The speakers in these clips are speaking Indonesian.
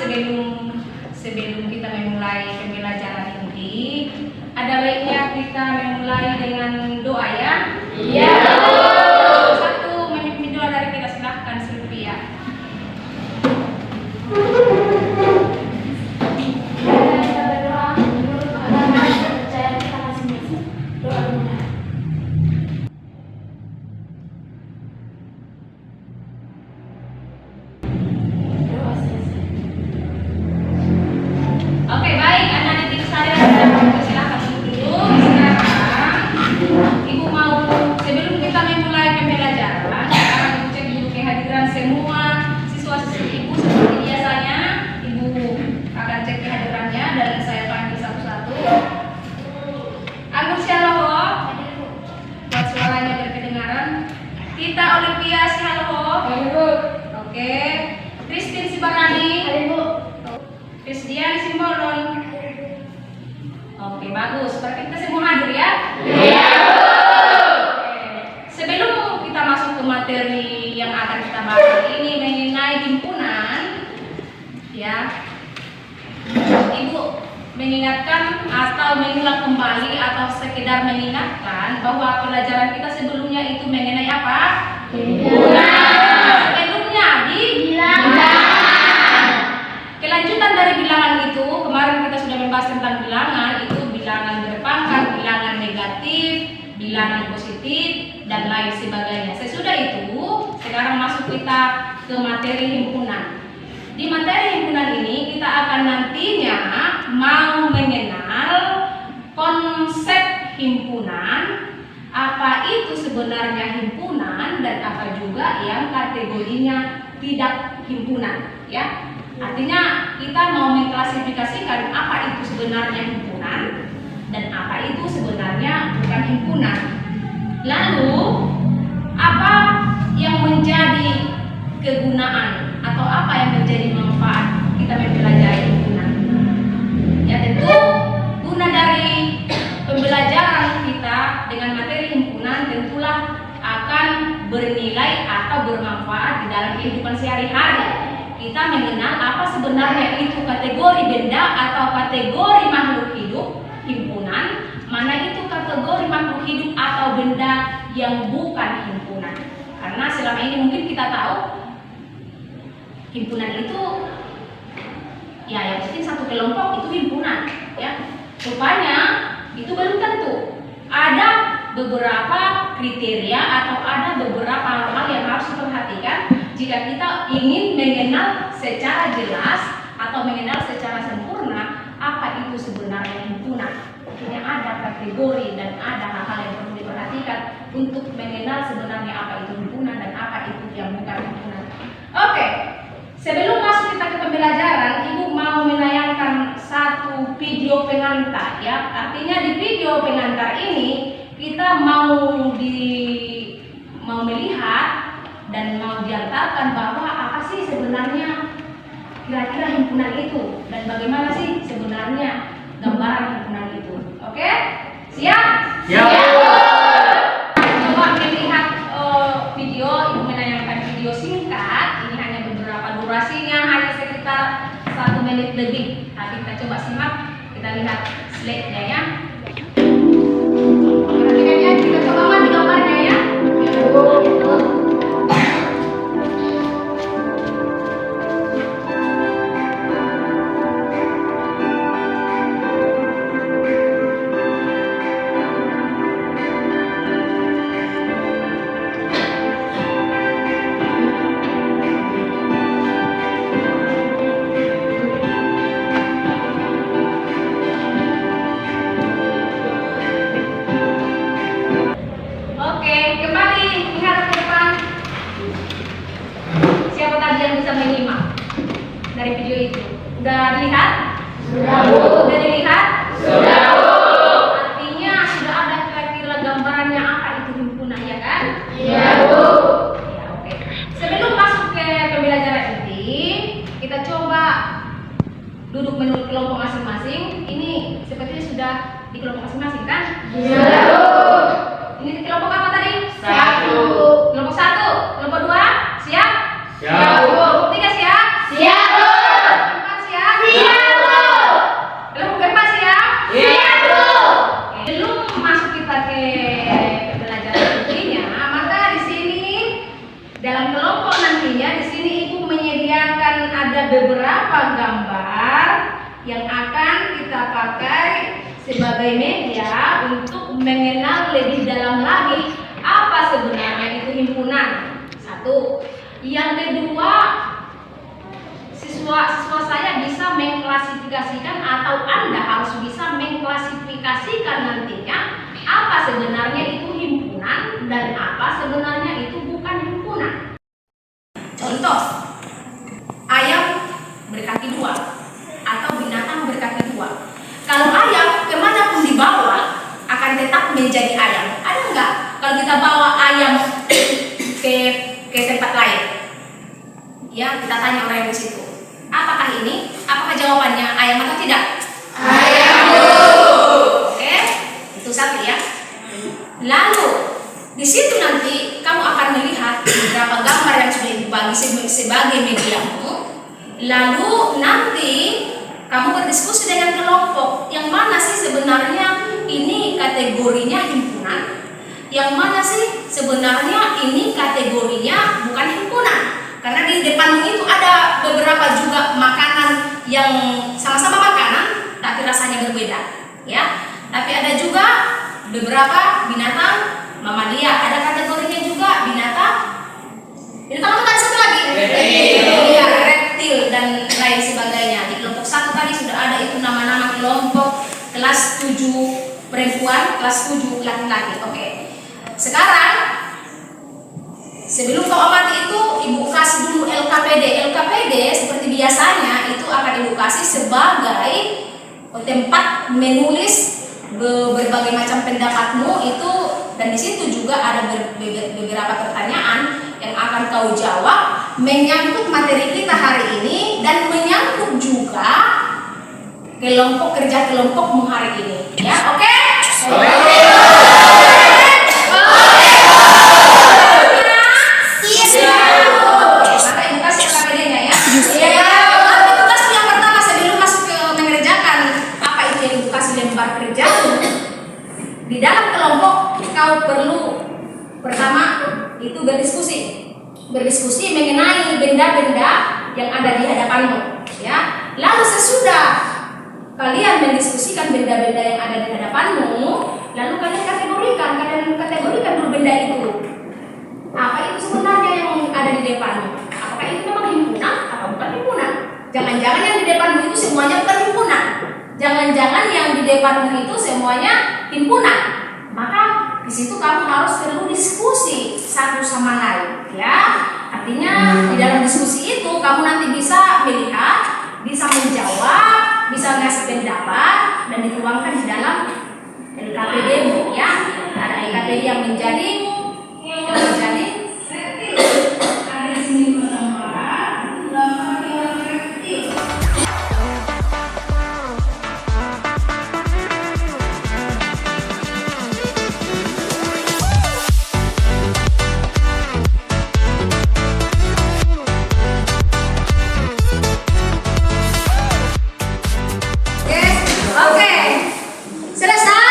sebelum kita memulai pembelajaran ini, ada baiknya kita memulai dengan doa ya. Iya. Satu memimpin doa dari kita, silahkan Sylvia. Kita berdoa menurut agama dan kepercayaan kita masing-masing. Doa dimulai. Doa selesai. Oke, baik, anak didik saya sudah silahkan duduk. Sekarang Ibu mau, sebelum kita memulai pembelajaran, sekarang Ibu cek dulu kehadiran semua siswa-siswi Ibu seperti biasanya. Ibu akan cek kehadirannya dan saya panggil satu-satu. Agus Syaloho, buat suaranya berkedengaran. Tita Olivia Syaloho. Oke. Christine Sibarani. Krisdian Simbolon. Oke, bagus. Berarti kita semua hadir ya? Iya. Oke. Sebelum kita masuk ke materi yang akan kita bahas hari ini mengenai himpunan, ya, Ibu mengingatkan atau mengulang kembali atau sekedar mengingatkan bahwa pelajaran kita sebelumnya itu mengenai apa? Himpunan. Sebelumnya di Bilangan. Kelanjutan dari bilangan itu, kemarin kita sudah membahas tentang bilangan, itu bilangan berpangkat, bilangan negatif, bilangan positif, dan lain sebagainya. Sesudah itu, sekarang masuk kita ke materi himpunan. Di materi himpunan ini, kita akan nantinya mau mengenal konsep himpunan, apa itu sebenarnya himpunan, dan apa juga yang kategorinya tidak himpunan, ya. Artinya kita mau mengklasifikasikan apa itu sebenarnya himpunan dan apa itu sebenarnya bukan himpunan. Lalu apa yang menjadi kegunaan atau apa yang menjadi manfaat kita mempelajari himpunan. Ya, tentu guna dari pembelajaran kita dengan materi himpunan tentulah akan bernilai atau bermanfaat di dalam kehidupan sehari-hari. Kita mengenal apa sebenarnya itu kategori benda atau kategori makhluk hidup himpunan, mana itu kategori makhluk hidup atau benda yang bukan himpunan. Karena selama ini mungkin kita tahu himpunan itu ya yang penting satu kelompok itu himpunan, ya. Rupanya itu belum tentu. Ada beberapa kriteria atau ada beberapa hal yang harus diperhatikan jika kita ingin mengenal secara jelas atau mengenal secara sempurna apa itu sebenarnya himpunan. Artinya ada kategori dan ada hal-hal yang perlu diperhatikan untuk mengenal sebenarnya apa itu himpunan dan apa itu yang bukan himpunan. Oke, sebelum masuk kita ke pembelajaran, Ibu mau menayangkan satu video pengantar, ya. Artinya di video pengantar ini kita mau melihat dan mau diantarkan bahwa apa sih sebenarnya kira-kira himpunan itu dan bagaimana sih sebenarnya gambaran himpunan itu. Oke? Siap? Siap. Coba melihat video, Ibu menayangkan video singkat. Ini hanya beberapa durasinya, hanya sekitar 1 menit lebih. Tapi kita coba simak, kita lihat slide-nya ya. Perhatikan ya, kita coba amati gambarnya ya. Oke, kembali menghadap ke depan. Siapa tadi yang bisa menyimak dari video itu? Udah dilihat? Sudah, Bu. Udah dilihat? Sudah, Bu. Artinya sudah ada kira-kira gambarannya apa itu himpunan, ya kan? Iya, Bu. Ya, oke. Sebelum masuk ke pembelajaran ini, kita coba duduk menurut kelompok masing-masing. Ini sepertinya sudah di kelompok masing-masing kan? Sudah, Bu. Ini kelompok apa tadi? 1. Kelompok 1, kelompok 2, siap? Siap. Kelompok 3 siap? Siap, Bu. Kelompok 4 ada beberapa gambar yang akan kita pakai sebagai media untuk mengenal lebih dalam lagi apa sebenarnya itu himpunan. Satu. Yang kedua, siswa saya bisa mengklasifikasikan atau Anda harus bisa mengklasifikasikan nantinya apa sebenarnya itu himpunan dan apa sebenarnya itu bukan himpunan. Contoh, ayam berkaki dua atau binatang berkaki dua. Kalau ayam kemanapun dibawa akan tetap menjadi ayam. Ada enggak kalau kita bawa ayam ke tempat lain? Ya, kita tanya orang yang di situ. Apakah ini? Apakah jawabannya ayam atau tidak? Ayam. Oke, itu satu ya. Lalu di situ nanti kamu akan melihat beberapa gambar yang sudah dibagi sebagai mediamu. Lalu nanti kamu berdiskusi dengan kelompok yang mana sih sebenarnya ini kategorinya himpunan, yang mana sih sebenarnya ini kategorinya bukan himpunan. Karena di depanmu itu ada beberapa juga makanan yang sama-sama makanan tapi rasanya berbeda, ya. Tapi ada juga beberapa binatang mamalia, ada kategorinya juga binatang apa tadi satu lagi? Iya, reptil dan lain sebagainya. Di kelompok 1 tadi sudah ada itu nama-nama kelompok kelas 7 perempuan, kelas 7 laki-laki. Oke. Sekarang sebelum kau amati itu, ibu kasih dulu LKPD. LKPD seperti biasanya itu akan ibu kasih sebagai tempat menulis berbagai macam pendapatmu itu, dan di situ juga ada beberapa pertanyaan yang akan kau jawab menyangkut materi kita hari ini dan menyangkut juga kelompok kerja kelompokmu hari ini. Ya, oke? Maka ibu kasih LKPD-nya ya. Tugas yang pertama sebelum masuk ke mengerjakan apa itu yang ibu kasih lembar kerja. Di dalam kelompok kau perlu pertama itu berdiskusi mengenai benda-benda yang ada di hadapanmu, ya. Lalu sesudah kalian mendiskusikan benda-benda yang ada di hadapanmu, lalu kalian kategorikan dulu benda itu. Apa itu sebenarnya yang ada di depanmu? Apakah itu memang himpunan atau bukan himpunan? Jangan-jangan yang di depanmu itu semuanya bukan himpunan. Jangan-jangan yang di depanmu itu semuanya himpunan. Maka di situ kamu harus perlu diskusi satu sama lain, ya. Artinya di dalam diskusi itu kamu nanti bisa melihat, bisa menjawab, bisa ngasih pendapat dan dituangkan di dalam LKPD-mu, ya. Ada LKPD yang menjadi ada di sini gambar reptil. Oke. Selesai?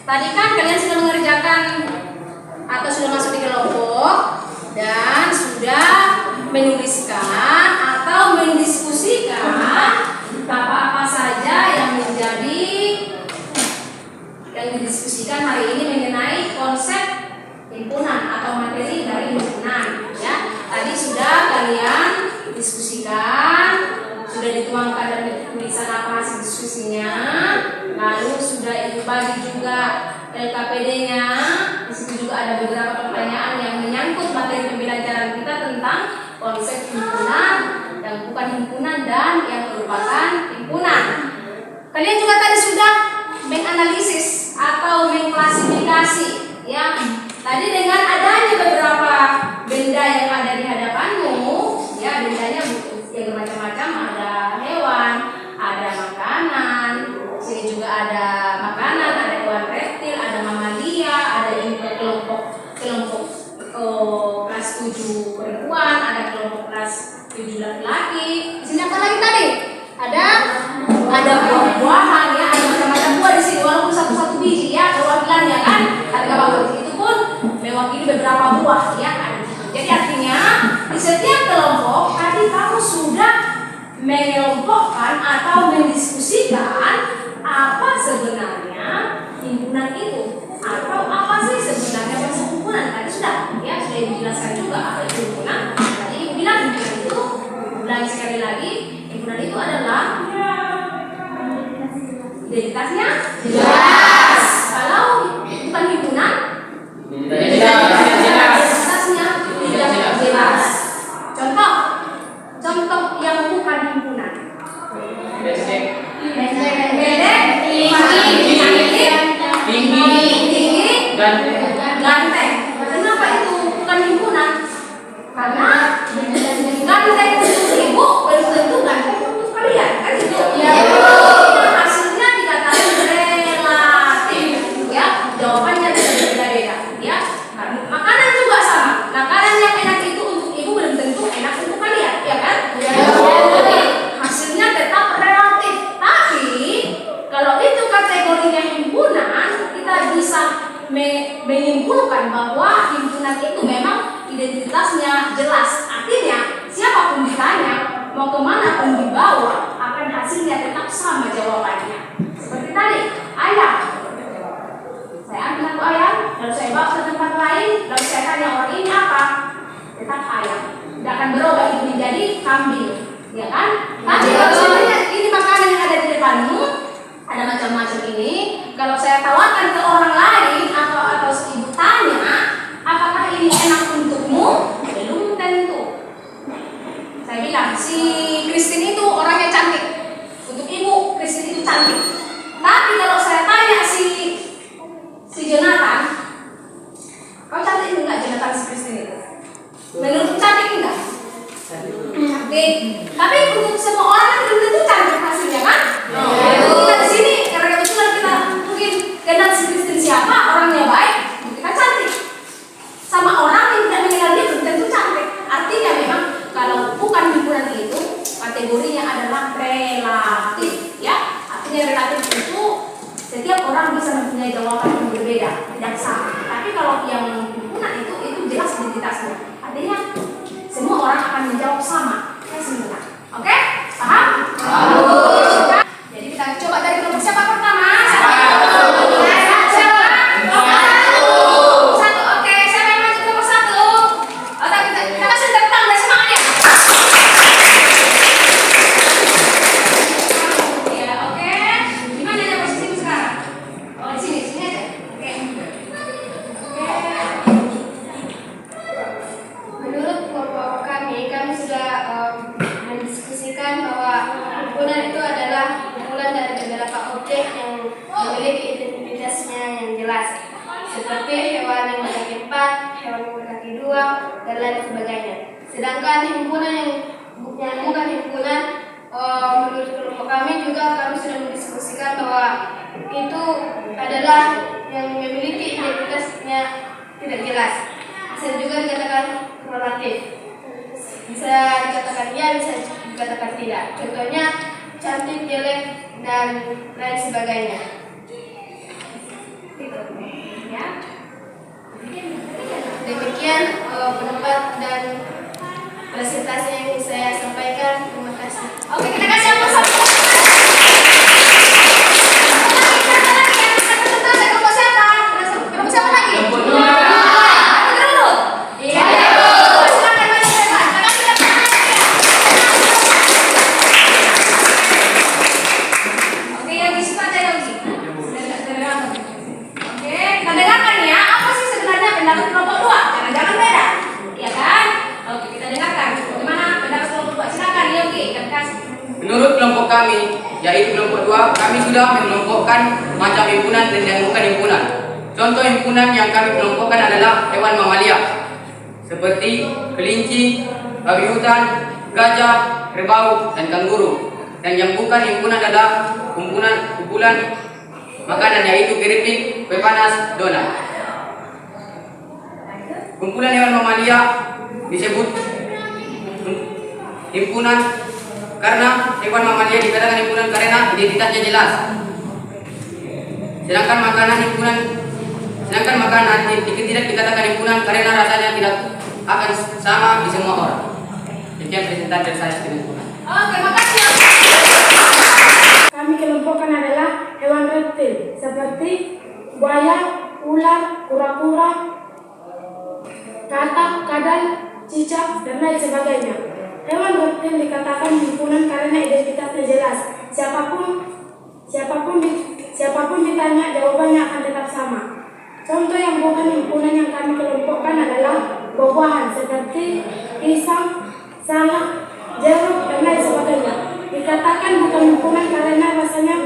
Tadi kan kalian sudah mengerjakan atau sudah masuk di kelompok dan sudah menulis diskusikan, sudah dituangkan dalam tulisan apa hasil diskusinya, lalu sudah ibu bagi juga LKPD-nya. Di situ juga ada beberapa pertanyaan yang menyangkut materi pembelajaran kita tentang konsep himpunan, yang bukan himpunan, dan yang merupakan himpunan. Kalian juga tadi sudah menganalisis atau mengklasifikasi, ya. Tadi dengan adanya beberapa benda yang ada di hadapanmu, ya, bendanya yang bermacam-macam, ada hewan, ada makanan, sini juga ada makanan, ada hewan reptil, ada mamalia, ada kelompok kelas 7 perempuan, ada kelompok kelas 7 laki-laki. Di sini apa lagi tadi? Ada buah-buahan, ya, ada macam-macam buah di sini, walaupun satu-satu biji, ya, perwakilannya kan, harga bawah itu pun mewakili beberapa buah, ya. Jadi artinya di setiap kelompok tadi kamu sudah mengelompokkan atau mendiskusikan apa sebenarnya himpunan itu, atau apa sih sebenarnya konsep himpunan. Tadi sudah dijelaskan juga apa itu himpunan. Tadi ibu bilang himpunan itu, ulangi sekali lagi, himpunan itu adalah identitasnya jelas. Kalau bukan himpunan, identitasnya tidak jelas. Contoh yang bukan himpunan. Tinggi, ganteng. Kenapa itu bukan himpunan? Karena ganteng untuk ibu belum tentu ganteng untuk kalian, kan itu? Ya. Hasilnya dikatakan relatif, ya. Jawabannya berbeda-beda, ya. Karena makanan juga sama. Makanan yang enak itu untuk ibu belum tentu enak untuk kalian, ya kan? Ya. Jadi hasilnya tetap relatif. Tapi kalau itu kategorinya himpunan, kita bisa menyimpulkan bahwa himpunan itu memang identitasnya jelas. Artinya siapapun ditanya, mau kemana pun dibawa, akan hasilnya tetap sama jawabannya. Seperti tadi, ayam. Saya ambil satu ayam, lalu saya bawa ke tempat lain, lalu saya tanya orang ini apa? Tetap ayam. Tidak akan berubah itu menjadi kambing, ya kan? Tapi kalau sebenarnya ini makanan yang ada di depanmu, ada macam-macam ini. Kalau saya tawarkan ke orang lain atau ibu tanya, apakah ini enak untukmu? Belum tentu. Saya bilang si Christine itu orangnya cantik. Untuk ibu, Christine itu cantik. Tapi kalau saya tanya si Jonathan, kau cantik enggak Jonathan si Christine itu? Menurut cantik enggak? Cantik. Tapi untuk semua orang belum tentu cantik hasilnya kan? Kita di sini karena kebetulan kita mungkin kenal si Christine siapa, orangnya baik, kita cantik. Sama orang yang tidak mengenal dia belum tentu cantik. Artinya memang kalau bukan himpunan itu kategorinya adalah relatif, ya. Artinya relatif itu setiap orang bisa mempunyai jawaban yang berbeda, tidak sama. Tapi kalau yang himpunan itu jelas identitasnya. Artinya semua orang akan menjawab sama, kayak semua. Oke? Paham? Jadi kita coba dari kelompok siapa pertama? Siapa? Satu. Oke. Siapa yang maju kelompok 1? Oh, kita kasih tepuk tangan dan semangat ya. Ya, oke. Di mana ada posisimu sekarang? Oh, di sini aja. Oke. Menurut kelompok kami sudah mendiskusikan bahwa himpunan itu adalah kumpulan dari beberapa objek yang memiliki identitasnya yang jelas, seperti hewan yang berkaki 4, hewan yang berkaki 2, dan lain sebagainya. Sedangkan himpunan yang bukan himpunan, menurut kelompok kami sudah mendiskusikan bahwa itu adalah yang memiliki identitasnya tidak jelas. Bisa juga dikatakan relatif. Bisa dikatakan ya, bisa dikatakan tidak. Contohnya cantik, jelek, dan lain sebagainya. Ya. Demikian pendapat dan presentasi yang saya sampaikan. Terima kasih. Oke, kita kasih yang satu. Silakan. kami, yaitu kelompok 2, kami sudah mengelompokkan macam himpunan dan bukan himpunan. Contoh himpunan yang kami kelompokkan adalah hewan mamalia seperti kelinci, babi hutan, gajah, kerbau, dan kanguru. Dan yang bukan himpunan adalah kumpulan makanan, yaitu keripik, kue panas, donat. Kumpulan hewan mamalia disebut himpunan karena hewan mamalia dikatakan himpunan karena identitasnya jelas. Sedangkan makanan tidak dikatakan himpunan karena rasanya tidak akan sama di semua orang. Sekian presentasi dari saya sedikit. Oke, makasih. Kami kelompokkan adalah hewan reptil seperti buaya, ular, kura-kura, katak, kadal, cicak, dan lain sebagainya. Hewan reptil dikatakan himpunan karena identitasnya jelas. Siapapun ditanya, jawabannya akan tetap sama. Contoh yang bukan himpunan yang kami kelompokkan adalah buah-buahan seperti pisang, salak, jeruk, dan lain sebagainya. Dikatakan bukan himpunan karena rasanya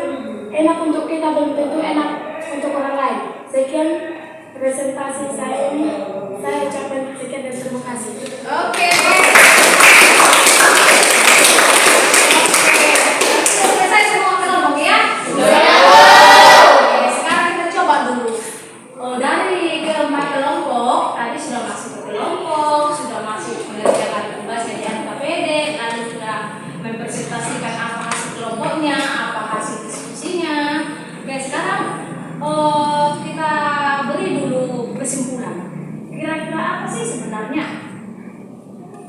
enak untuk kita, belum tentu enak untuk orang lain. Sekian presentasi saya ini. Saya ucapkan sekian dan terima kasih. Oke. Selesai semua kelompok ya? Oke, sekarang kita coba dulu. Dari keempat kelompok, tadi sudah masuk ke kelompok, sudah masuk mengerjakan tugas yang KPD, lalu sudah mempresentasikan apa hasil kelompoknya, apa hasil diskusinya. Oke, sekarang kita beri dulu kesimpulan. Kira-kira apa sih sebenarnya?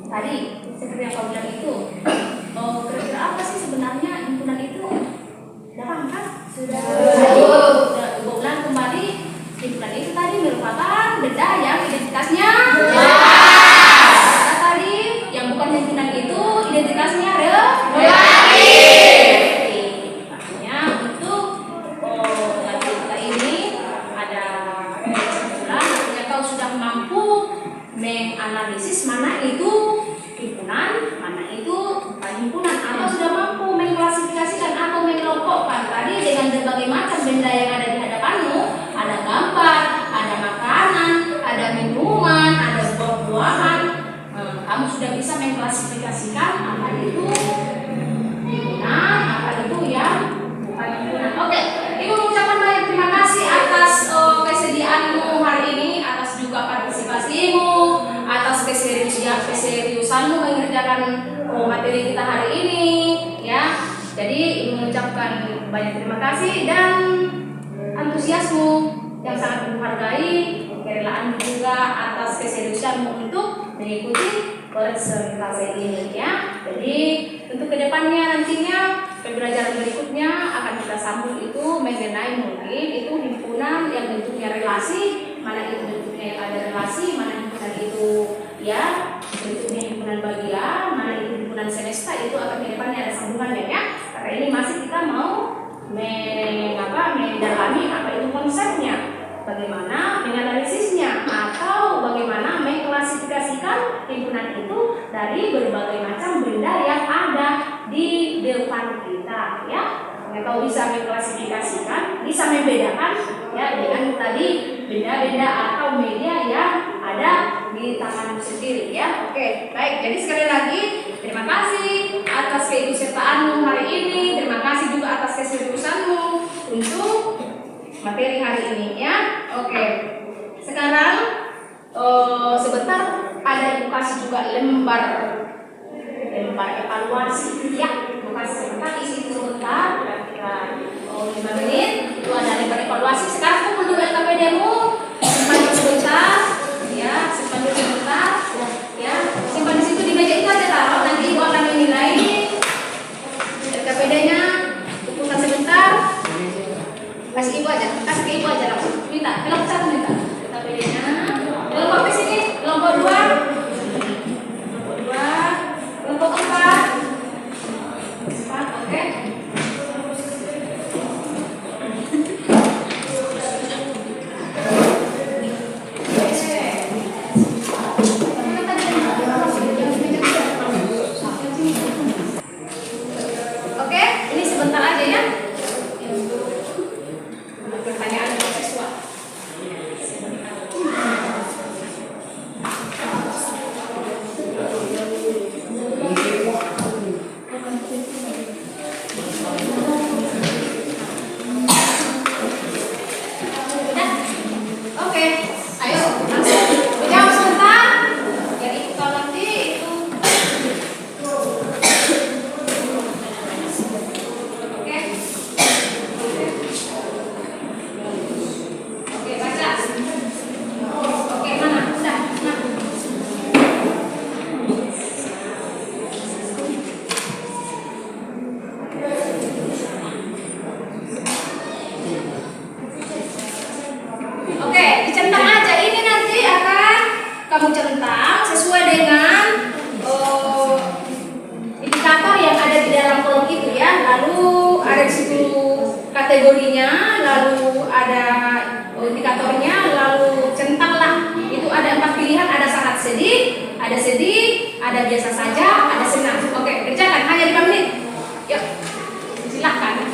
Tadi seperti yang kau bilang itu, kira-kira apa sih sebenarnya himpunan itu? Udah paham kan? Sudah. Ulang kembali, himpunan itu tadi merupakan benda yang identitasnya jelas. Tadi yang bukan himpunan itu identitasnya relatif. Makanya untuk kita ini ada kesimpulan, artinya kau sudah mampu menganalisis mana itu himpunan, mana itu bukan himpunan, atau sudah mampu mengklasifikasikan atau mengelompokkan tadi dengan berbagai macam benda yang ada di hadapanmu. Ada gambar, ada makanan, ada minuman, ada buah-buahan. Kamu sudah bisa mengklasifikasikan apa itu himpunan, apa itu yang bukan himpunan. Oke, Ibu mengucapkan banyak terima kasih atas kesediaanmu hari ini, atas juga partisipasimu, atas keseriusanmu mengerjakan materi kita hari ini, ya. Jadi Ibu mengucapkan banyak terima kasih dan antusiasmu yang sangat menghargai, kerelaanmu juga atas keseriusanmu untuk mengikuti presentasi ini, ya. Jadi untuk kedepannya nantinya pembelajaran berikutnya akan kita sambung itu mengenai mungkin itu himpunan yang bentuknya relasi, mana itu bentuknya yang ada relasi, mana himpunan itu ya bentuknya himpunan bagian, mana itu himpunan semesta, itu akan kedepannya ada sambungannya, ya. Karena ini masih kita mau mendalami apa itu konsepnya, bagaimana menganalisisnya, atau bagaimana mengklasifikasikan himpunan itu dari berbagai macam benda yang ada di depan kita, ya. Kau bisa mengklasifikasikan, bisa membedakan, ya, dengan tadi benda-benda atau media yang ada di tanganmu sendiri, ya. Oke, baik. Jadi sekali lagi terima kasih atas keikutsertaanmu hari ini, terima kasih juga atas keseriusanmu untuk materi hari ini, ya. Oke. Sekarang sebentar ada Ibu kasih juga lembar evaluasi, ya. Ibu kasih sebentar, isi sebentar, kira-kira 5 menit. Itu ada lembar evaluasi. Sekarang kumpul dulu LKPD-mu, simpan sebentar, ya, simpan dulu sebentar, ya. Simpan di situ di meja itu aja taruh. Nanti Ibu akan menilai LKPD-nya. Kumpulkan sebentar. Kasih Ibu aja, kasih ke Ibu aja langsung. Minta, kelompok 1 minta LKPD-nya. Kelompok di sini, kelompok 2. Kelompok 4. Oke. kategorinya, lalu ada indikatornya, lalu centanglah. Itu ada 4 pilihan, ada sangat sedih, ada biasa saja, ada senang. Oke, kerjakan hanya 5 menit. Yuk, silahkan.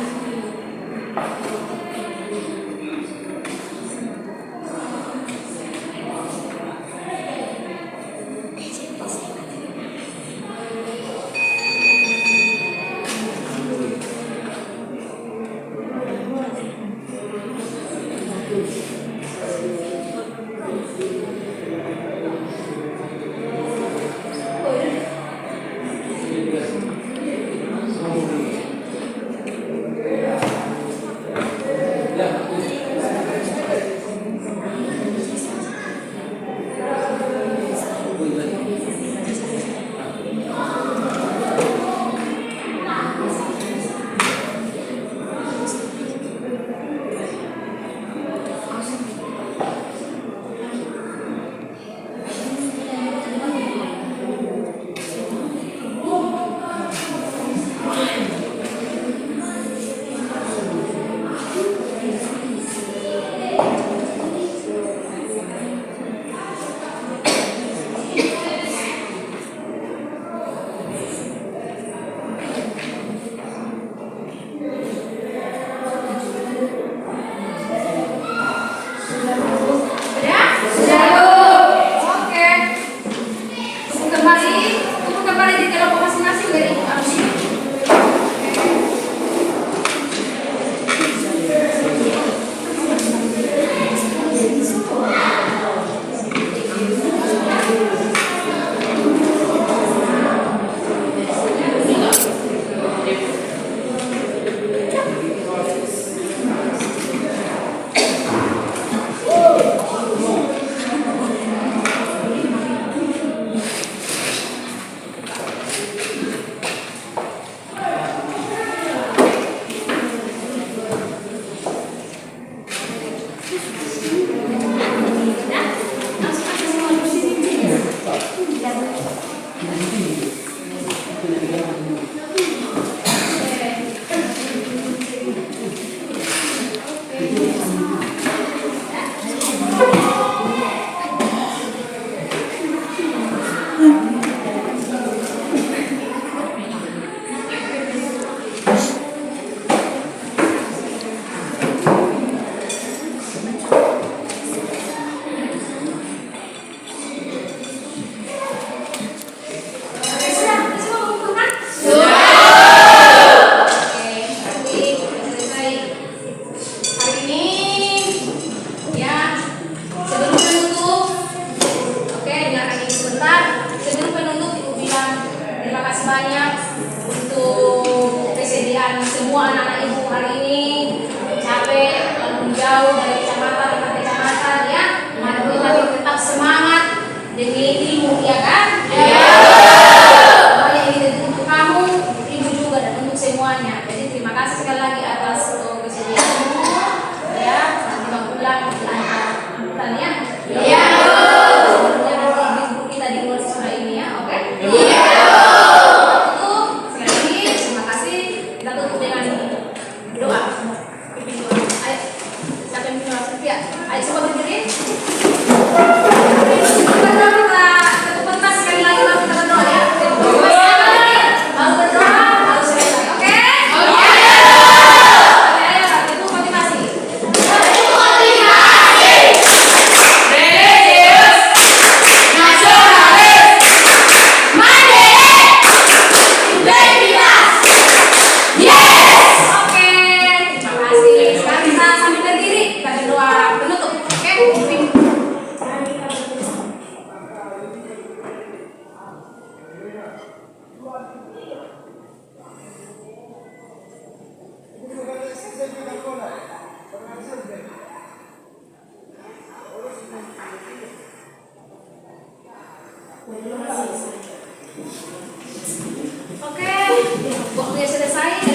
banyak untuk kesediaan semua anak-anak ibu hari ini. Capek, lalu jauh dari kecamatan ke kecamatan ya. Mari tetap semangat demi ilmu, ya kan? Banyak ini untuk kamu, ibu juga dan untuk semuanya. Jadi terima kasih sekali lagi atas kesediaanmu. Ya, nanti kamu pulang angkutan ya. Iya. Sebelumnya nanti ibu kita di luar siswa ini ya, oke? Iya. Doa. Ayo, siapa yang punya Sofia? Ayo semua berdiri. Kita pentas sekali lagi baru kita berdoa ya. Mau berdoa, harus selesai. Oke? Oke. Ayo, itu motivasi. Religius, nasionalis, mandiri, identitas. Yes. Oke, terima kasih. Sekarang kita sambil berdiri, kita berdoa penutup. Oke? Oke, waktunya selesai.